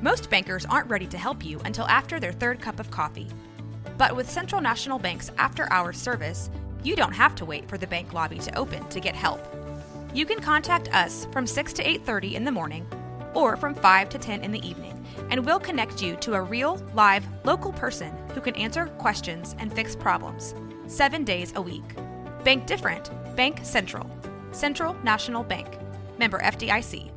Most bankers aren't ready to help you until after their third cup of coffee. But with Central National Bank's after-hours service, you don't have to wait for the bank lobby to open to get help. You can contact us from 6 to 8:30 in the morning or from 5 to 10 in the evening, and we'll connect you to a real, live, local person who can answer questions and fix problems 7 days a week. Bank different. Bank Central. Central National Bank. Member FDIC.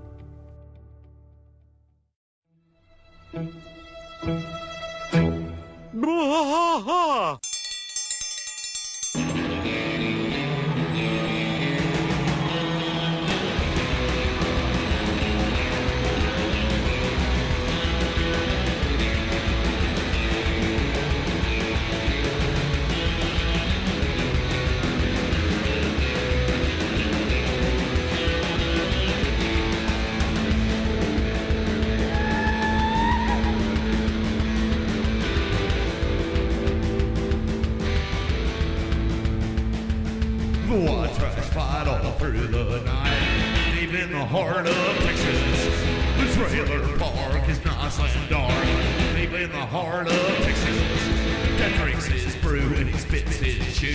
White trash fight all through the night, deep in the heart of Texas. The trailer park is nice and dark, deep in the heart of Texas. That drinks his brew and he spits his chew,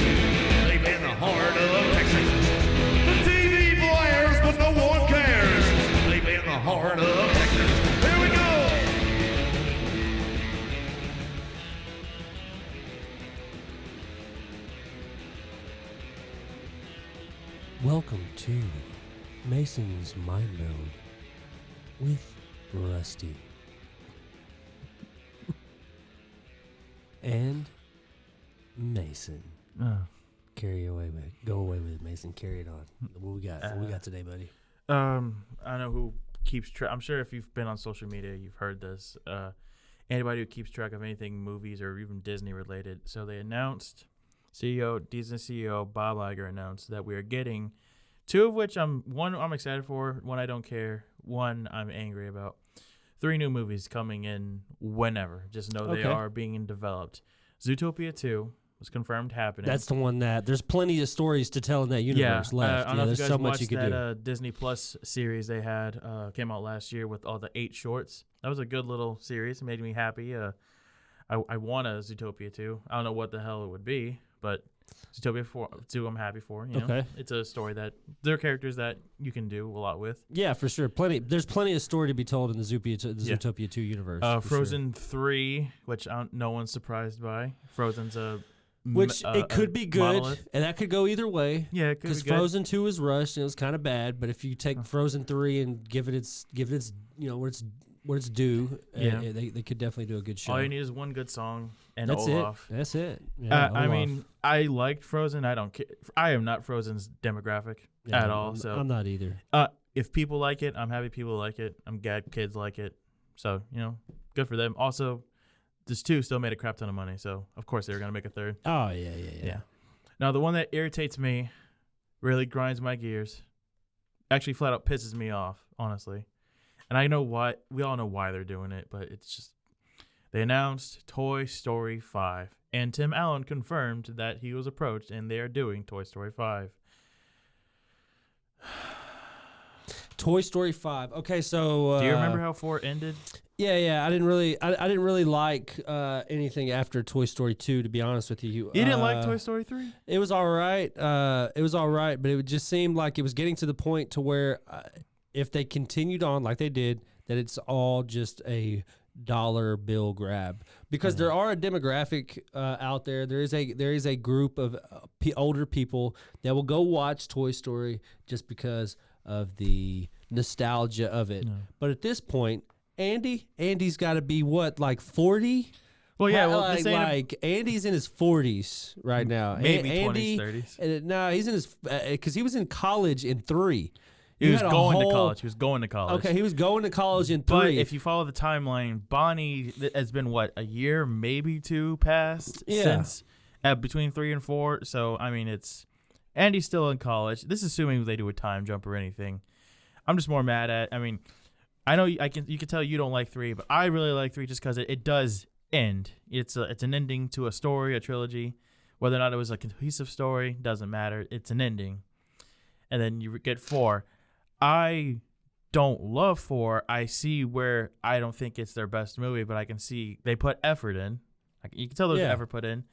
deep in the heart of Texas. The TV blares, but no one cares, deep in the heart of Texas. Here we go! Welcome to Mason's Mind Meld with Rusty. And Mason. Go away with it, Mason. Carry it on. What we got? What we got today, buddy? I don't know who keeps track. I'm sure if you've been on social media, you've heard this. Anybody who keeps track of anything movies or even Disney related. So they announced, Disney CEO Bob Iger announced that we are getting two of which I'm excited for, one I don't care, one I'm angry about. 3 new movies coming in whenever. Just know they are being developed. Zootopia 2 was confirmed happening. That's the one that there's plenty of stories to tell in that universe left. I don't know if there's you guys so much watched you could that do. Disney Plus series they had came out last year with all the 8 shorts. That was a good little series. It made me happy. I want a Zootopia 2. I don't know what the hell it would be, but Zootopia 2 I'm happy for. You know? It's a story that there are characters that you can do a lot with. Yeah, for sure. There's plenty of story to be told in the Zootopia 2 universe. Frozen 3, which no one's surprised by. Frozen's it could be good, monolith. and that could go either way. Yeah, it could be because good. Frozen 2 is rushed and it was kind of bad. But if you take Frozen 3 and give it its what it's due, they could definitely do a good show. All you need is one good song and That's Olaf. That's it. Yeah, I mean, I liked Frozen. I don't care. I am not Frozen's demographic at all. So I'm not either. If people like it, I'm happy people like it. I'm glad kids like it. So, good for them. Also, this 2 still made a crap ton of money. So, of course, they were going to make a 3rd. Oh, yeah. Now, the one that irritates me, really grinds my gears, actually flat out pisses me off, honestly. And I know why. We all know why they're doing it, but it's just they announced Toy Story 5, and Tim Allen confirmed that he was approached, and they are doing Toy Story 5. Toy Story 5. Okay, so do you remember how 4 ended? Yeah. I didn't really like anything after Toy Story 2. To be honest with you, You didn't like Toy Story 3? It was all right. But it just seemed like it was getting to the point to where if they continued on like they did, that it's all just a dollar bill grab. Because there are a demographic out there. There is a group of older people that will go watch Toy Story just because of the nostalgia of it. Yeah. But at this point, Andy's got to be what, like 40? Well, yeah, Andy's in his 40s right now. Maybe Andy, 20s, 30s. No, he's in his because he was in college in 3. He was going to college. Okay, he was going to college in 3. But if you follow the timeline, Bonnie has been, a year, maybe 2 past since between 3 and 4. So, I mean, Andy's still in college. This is assuming they do a time jump or anything. I'm just more mad at, I know you can tell you don't like 3, but I really like 3 just because it does end. It's an ending to a story, a trilogy. Whether or not it was a cohesive story, doesn't matter. It's an ending. And then you get 4. I don't love 4, I see where I don't think it's their best movie, but I can see they put effort in. You can tell there's effort put in.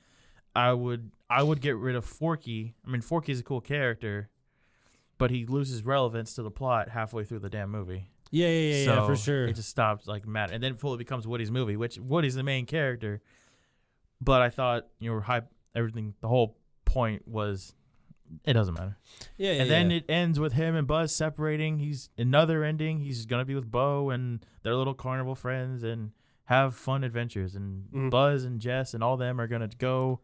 I would get rid of Forky. I mean, Forky's a cool character, but he loses relevance to the plot halfway through the damn movie. Yeah, for sure. It just stops matter, and then fully becomes Woody's movie, which Woody's the main character. But I thought everything. The whole point was, it doesn't matter. And then it ends with him and Buzz separating. He's another ending. He's gonna be with Bo and their little carnival friends and have fun adventures. And Buzz and Jess and all them are gonna go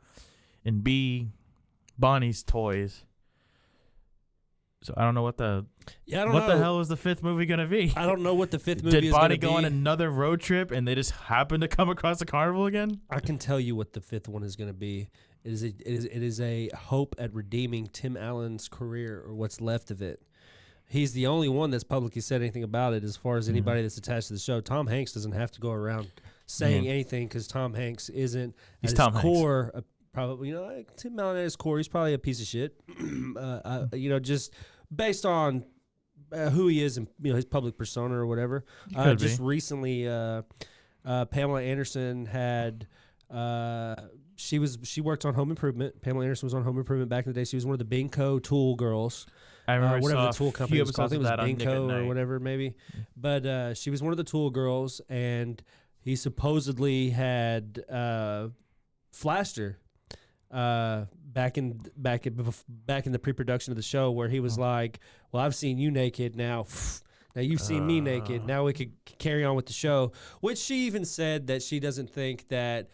and be Bonnie's toys. So I don't know what the hell is the 5th movie gonna be? I don't know what the 5th movie is. Did Bonnie go on another road trip and they just happened to come across the carnival again? I can tell you what the 5th one is going to be. It is a hope at redeeming Tim Allen's career, or what's left of it. He's the only one that's publicly said anything about it as far as anybody that's attached to the show. Tom Hanks doesn't have to go around saying anything because Tom Hanks isn't at his core. Probably, like Tim Allen at his core, he's probably a piece of shit. Just based on who he is and his public persona or whatever. Just recently, Pamela Anderson had she worked on Home Improvement. Pamela Anderson was on Home Improvement back in the day. She was one of the Binco Tool girls. I remember whatever the tool company was called. I think it was Binco or whatever, maybe. But she was one of the Tool girls, and he supposedly had flashed her. Back in the pre-production of the show, where he was like, "Well, I've seen you naked now. Now you've seen me naked. Now we could carry on with the show." Which she even said that she doesn't think that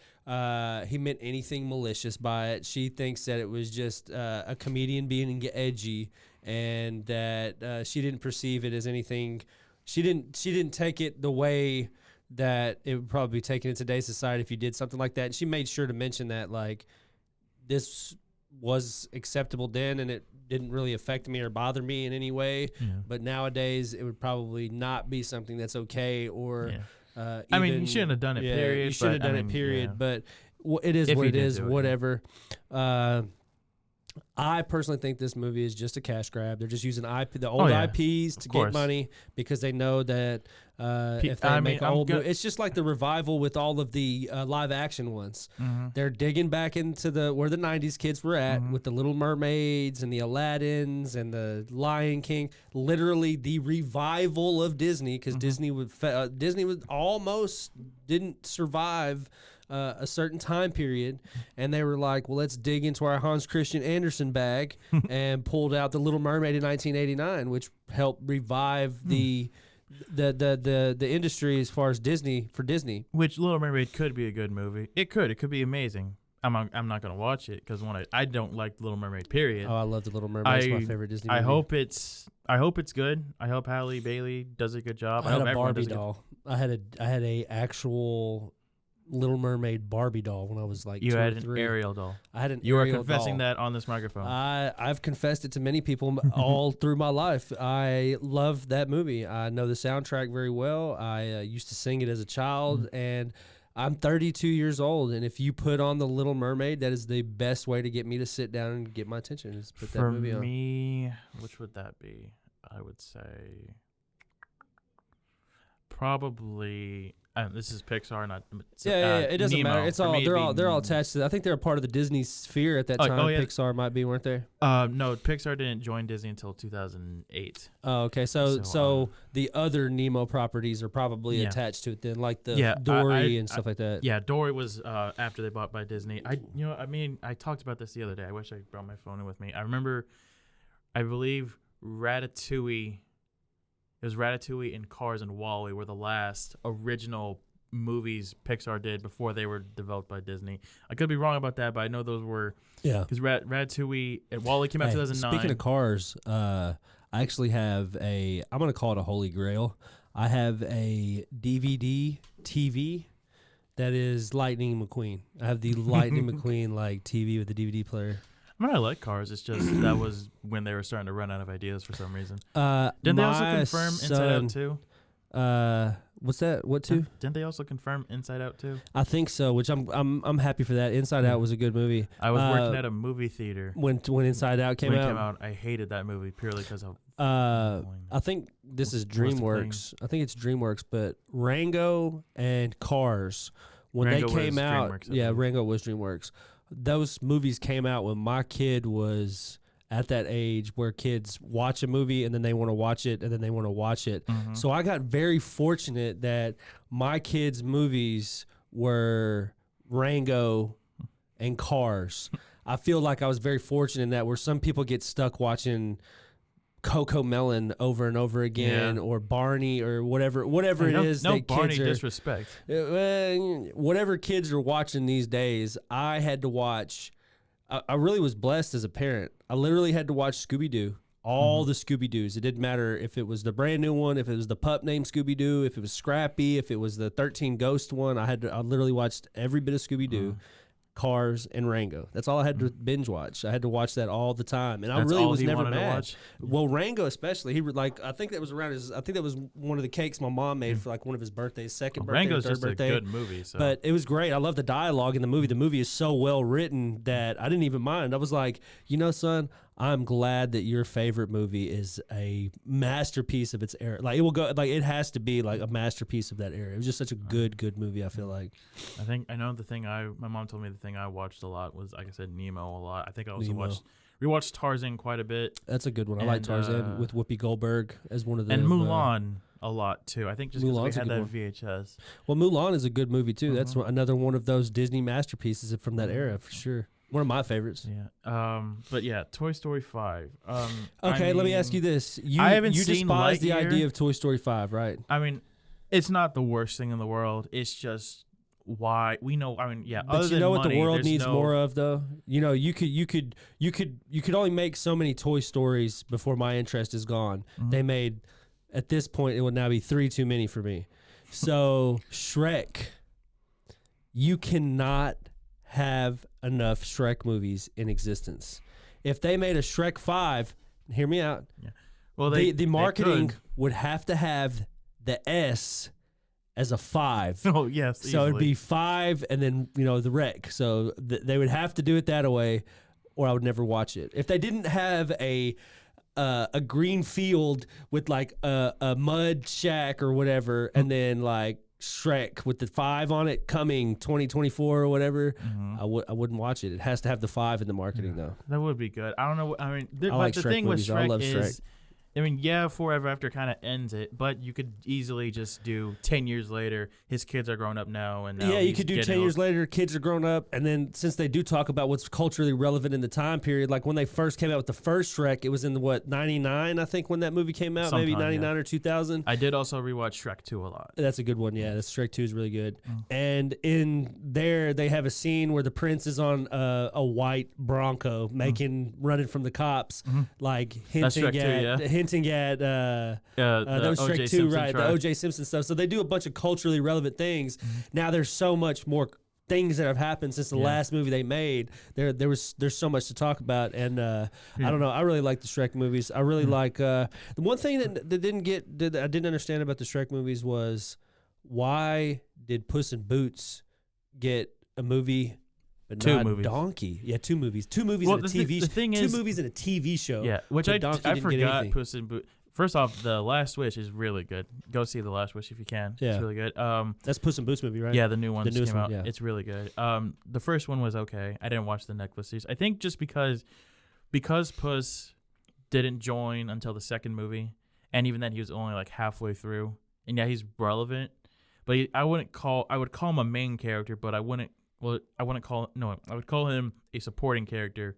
he meant anything malicious by it. She thinks that it was just a comedian being edgy, and that she didn't perceive it as anything. She didn't take it the way that it would probably be taken in today's society if you did something like that. And she made sure to mention that, like, this was acceptable then, and it didn't really affect me or bother me in any way. Yeah. But nowadays, it would probably not be something that's okay. Or, I mean, you shouldn't have done it. Period. You should have done it. Period. Yeah. But it is what it is. Whatever. I personally think this movie is just a cash grab. They're just using the old IPs to get money because they know that if they make old, it's just like the revival with all of the live action ones. Mm-hmm. They're digging back into where the '90s kids were at with the Little Mermaids and the Aladdins and the Lion King. Literally the revival of Disney, because Disney was almost didn't survive a certain time period, and they were like, well, let's dig into our Hans Christian Andersen bag and pulled out The Little Mermaid in 1989, which helped revive the industry as far as Disney. Which Little Mermaid could be a good movie. It could be amazing. I'm not gonna watch it because I don't like The Little Mermaid. Period. Oh, I love The Little Mermaid. It's my favorite Disney movie. I hope it's good. I hope Halle Bailey does a good job. I had a Barbie doll. I had a actual Little Mermaid Barbie doll when I was like 2 or 3. You had an Ariel doll. I had an You Ariel are confessing doll. that on this microphone. I've confessed it to many people all through my life. I love that movie. I know the soundtrack very well. I used to sing it as a child, and I'm 32 years old. And if you put on The Little Mermaid, that is the best way to get me to sit down and get my attention. Is put that movie on. For me, which would that be? I would say probably. This is Pixar, not. Yeah. It doesn't Nemo. matter. It's all they're all attached to. I think they're a part of the Disney sphere at that time. Oh, yeah. Pixar might be, weren't they? No, Pixar didn't join Disney until 2008. Oh, okay. So the other Nemo properties are probably attached to it then, like the Dory and stuff like that. Yeah, Dory was after they bought by Disney. I talked about this the other day. I wish I brought my phone in with me. I believe Ratatouille. It was Ratatouille and Cars and WALL-E were the last original movies Pixar did before they were developed by Disney. I could be wrong about that, but I know those were. Yeah. Because Ratatouille and WALL-E came out in 2009. Speaking of Cars, I actually have I'm going to call it a holy grail. I have a DVD TV that is Lightning McQueen. I have the Lightning McQueen TV with the DVD player. I mean, I like Cars. It's just that was when they were starting to run out of ideas for some reason. Didn't they also confirm Inside Out 2? What's that? What 2? Didn't they also confirm Inside Out 2? I think so, which I'm happy for that. Inside Out was a good movie. I was working at a movie theater when Inside Out came out. I hated that movie purely because of I think this is What's the claim? DreamWorks. I think it's DreamWorks, but Rango and Cars, when Rango they came was out, DreamWorks, I yeah, believe. Rango was DreamWorks. Those movies came out when my kid was at that age where kids watch a movie and then they want to watch it and then they want to watch it. Mm-hmm. So I got very fortunate that my kids' movies were Rango and Cars. I feel like I was very fortunate in that, where some people get stuck watching Coco Melon over and over again, Yeah. or Barney, or whatever Hey, it is. no that Barney kids are, disrespect. whatever kids are watching these days, I had to watch. I really was blessed as a parent. I literally had to watch Scooby-Doo, all the Scooby-Doos. It didn't matter if it was the brand new one, if it was the pup named Scooby-Doo, if it was Scrappy, if it was the 13 Ghost one. I literally watched every bit of Scooby-Doo. Cars and Rango. That's all I had to binge watch. I had to watch that all the time, and I That's really all was he never wanted to mad. watch? Well, Rango especially, I think that was around his. I think that was one of the cakes my mom made for like one of his birthdays, second birthday, Rango's third just birthday. a good movie. So. But it was great. I love the dialogue in the movie. The movie is so well written that I didn't even mind. I was like, son, I'm glad that your favorite movie is a masterpiece of its era. Like, it will go, like, it has to be like a masterpiece of that era. It was just such a good movie, I feel like. I know my mom told me the thing I watched a lot was, like I said, Nemo a lot. I think I also Nemo. rewatched Tarzan quite a bit, That's a good one. I like And, Tarzan with Whoopi Goldberg as one of the. and Mulan a lot too. I think just because we Mulan's a had good that one. VHS. Well, Mulan is a good movie too. That's Mm-hmm. another one of those Disney masterpieces from that era for sure. One of my favorites. Yeah. But yeah, Toy Story 5. Okay, let me ask you this: You seen despise the Lightyear. idea of Toy Story 5, right? I mean, it's not the worst thing in the world. It's just why we know. I mean, yeah. But other you than know what money, the world there's needs no- more of, though. You could only make so many Toy Stories before my interest is gone. Mm-hmm. They made, at this point, it would now be 3 too many for me. So Shrek, you cannot have enough Shrek movies in existence. If they made a Shrek 5, hear me out. Well, The marketing could. would have to have the S as a 5. Oh yes. So it'd easily. be 5 and then, the wreck. So they would have to do it that way, or I would never watch it. If they didn't have a green field with like a mud shack or whatever, and then like Shrek with the 5 on it coming 2024 or whatever, I wouldn't watch it. It has to have the 5 in the marketing though. That would be good. I don't know. I mean, I but like the Shrek thing movies. with I Shrek love is, Shrek. I mean, yeah, Forever After kind of ends it, but you could easily just do 10 years later. His kids are grown up now, and now Yeah, you he's could do 10 getting years later, kids are grown up, and then since they do talk about what's culturally relevant in the time period, like when they first came out with the first Shrek, it was in the 99, I think, when that movie came out, maybe Sometime, 99 or 2000. I did also rewatch Shrek 2 a lot. That's a good one, yeah. That's Shrek 2 is really good. Mm. And in there, they have a scene where the prince is on a white Bronco, running from the cops, like That's hinting Shrek 2, hinting at that was O.J. Shrek 2, Simpson right? trial. The O.J. Simpson stuff. So they do a bunch of culturally relevant things. Now there's so much more things that have happened since the last movie they made. There's so much to talk about, and I don't know. I really like the Shrek movies. I really like the one thing that I didn't understand about the Shrek movies was why did Puss in Boots get a movie? But Two not movies. Donkey. Yeah, 2 movies. 2 movies Well, and a the TV the thing 2 is- movies and a TV show. Yeah, which but I Donkey didn't get forgot. anything. Puss in Boots. First off, The Last Wish is really good. Go see The Last Wish if you can. Yeah. It's really good. That's Puss in Boots movie, right? Yeah, the new one The just newest came one, out. yeah. It's really good. The first one was okay. I didn't watch the Netflix series. I think just because Puss didn't join until the second movie, and even then he was only like halfway through. And yeah, he's relevant, but I would call him a main character, but I would call him a supporting character.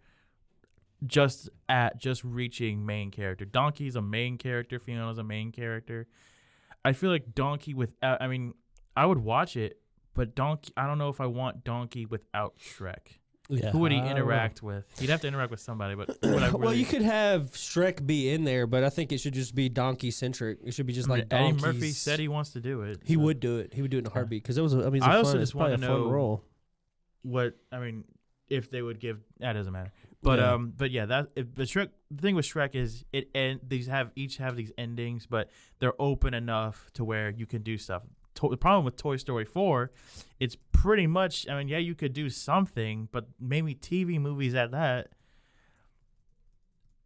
Just reaching main character. Donkey's a main character. Fiona's a main character. I feel like Donkey without. I mean, I would watch it, but Donkey. I don't know if I want Donkey without Shrek. Yeah. Who would he I don't know. interact with? He'd have to interact with somebody. But would I Well, really, you could have Shrek be in there, but I think it should just be donkey centric. It should be just I mean, like Eddie donkeys. Murphy said he wants to do it. He so would do it. He would do it in a heartbeat because it was. It's I also fun, just it's probably wanna a fun know- role. What I mean, if they would give that doesn't matter. But Yeah. but yeah, the thing with Shrek is these each have these endings, but they're open enough to where you can do stuff. The problem with Toy Story 4, it's pretty much. I mean, yeah, you could do something, but maybe TV movies at that.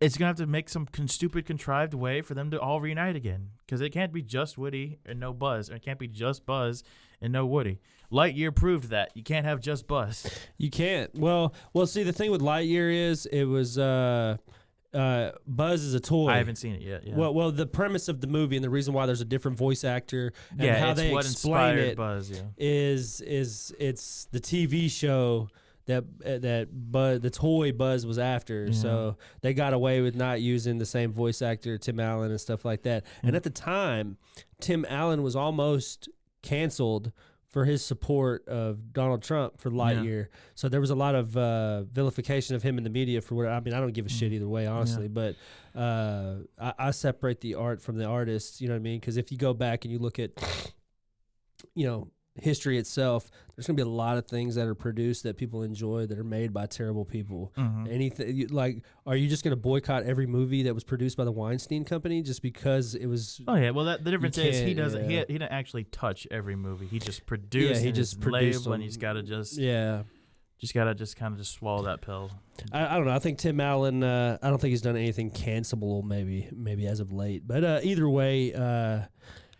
it's gonna have to make some stupid contrived way for them to all reunite again, because it can't be just Woody and no Buzz, or it can't be just Buzz and no Woody. Lightyear proved that you can't have just Buzz. You can't. Well. See, the thing with Lightyear is it was Buzz is a toy. I haven't seen it yet. Yeah. Well, the premise of the movie and the reason why there's a different voice actor and how it's they what explain inspired it Buzz. Yeah. is it's the TV show that the toy Buzz was after. Yeah. So they got away with not using the same voice actor, Tim Allen, and stuff like that. And at the time, Tim Allen was almost canceled for his support of Donald Trump for Lightyear. So there was a lot of vilification of him in the media for what, I mean, I don't give a shit either way, honestly, but I separate the art from the artist, you know what I mean? Because if you go back and you look at, history itself, there's going to be a lot of things that are produced that people enjoy that are made by terrible people. Anything are you just going to boycott every movie that was produced by the Weinstein Company just because it was? Oh yeah, well the difference is he doesn't yeah. he didn't actually touch every movie. He just produced. He just produced label, and them. he's got to just kind of swallow that pill. I don't know. I think Tim Allen. I don't think he's done anything cancelable. Maybe as of late. But either way,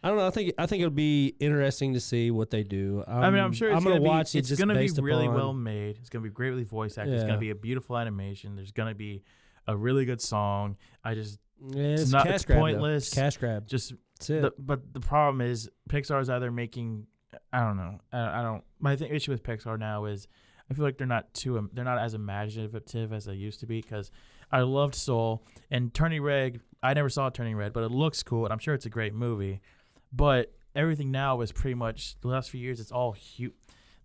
I don't know. I think it'll be interesting to see what they do. I'm sure I'm gonna watch it. It's just going to be based really upon- well made. It's going to be greatly voice acted. It's Yeah. going to be a beautiful animation. There's going to be a really good song. Yeah, It's not- cash it's grab, though. pointless. It's cash grab. just That's it. but the problem is Pixar is either making I don't know. I don't. My issue with Pixar now is I feel like they're not as imaginative as they used to be, because I loved Soul and Turning Red. I never saw Turning Red, but it looks cool and I'm sure it's a great movie. But everything now is pretty much the last few years. It's all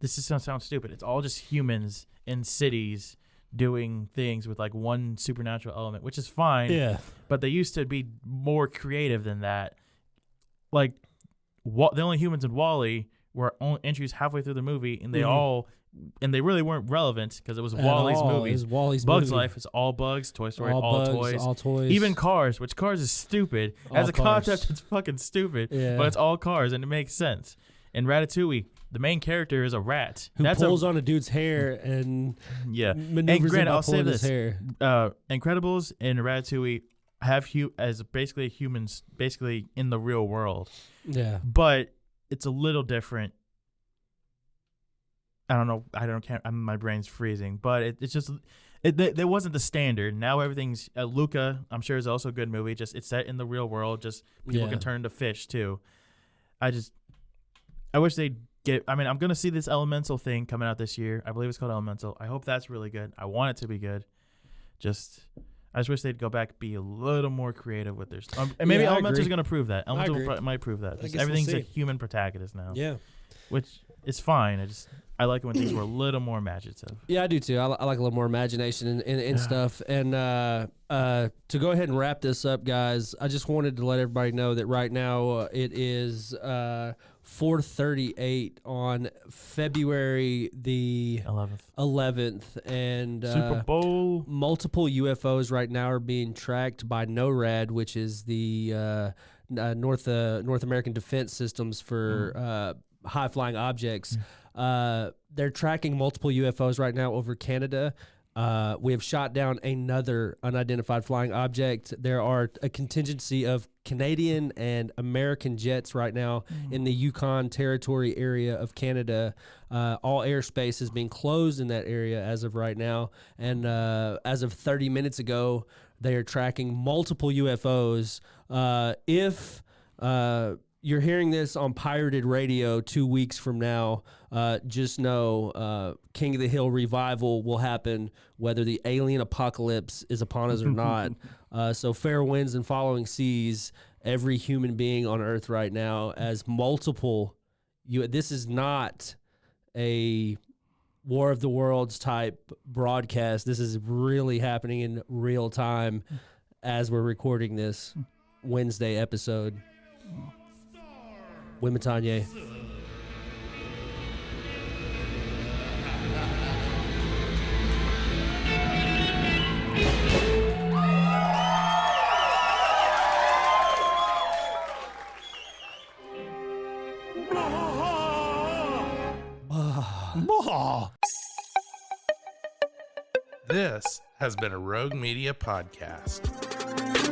this is gonna sound stupid. It's all just humans in cities doing things with like one supernatural element, which is fine. Yeah. But they used to be more creative than that. Like, the only humans in WALL-E were only introduced halfway through the movie, and they really weren't relevant because it was WALL-E's movie. It was Wally's Bugs movie. Life is all bugs. Toy Story, all bugs, toys. all toys. Even Cars, which Cars is stupid. All As a Cars. concept, it's fucking stupid. Yeah. But it's all cars, and it makes sense. In Ratatouille, the main character is a rat. who pulls on a dude's hair and Yeah. maneuvers And granted, him by I'll say pulling his this. hair. Incredibles and Ratatouille have as basically humans basically in the real world. Yeah. But it's a little different. I don't know. My brain's freezing. But it's just there wasn't the standard. Now everything's Luca. I'm sure is also a good movie. Just it's set in the real world. Just people can turn to fish too. I wish they'd get. I mean, I'm gonna see this Elemental thing coming out this year. I believe it's called Elemental. I hope that's really good. I want it to be good. I just wish they'd go back, be a little more creative with their stuff. And maybe Yeah, I Elemental's agree. going to prove that. Elemental agree. might prove that. guess Just we'll everything's a see. human protagonist now, Yeah. which is fine. I like it when things were a little more imaginative. Yeah, I do too. I like a little more imagination and stuff. And to go ahead and wrap this up, guys, I just wanted to let everybody know that right now it is 4:38 on February the 11th, and Super Bowl. multiple UFOs right now are being tracked by NORAD, which is the North American Defense Systems for high flying objects. They're tracking multiple UFOs right now over Canada. We have shot down another unidentified flying object. There are a contingency of Canadian and American jets right now in the Yukon Territory area of Canada. All airspace is being closed in that area as of right now. And as of 30 minutes ago, they are tracking multiple UFOs. If you're hearing this on pirated radio 2 weeks from now, just know King of the Hill revival will happen whether the alien apocalypse is upon us or not. So fair winds and following seas, every human being on Earth right now, as multiple. This is not a War of the Worlds type broadcast. This is really happening in real time as we're recording this Wednesday episode. Wimatanye. This has been a Rogue Media podcast.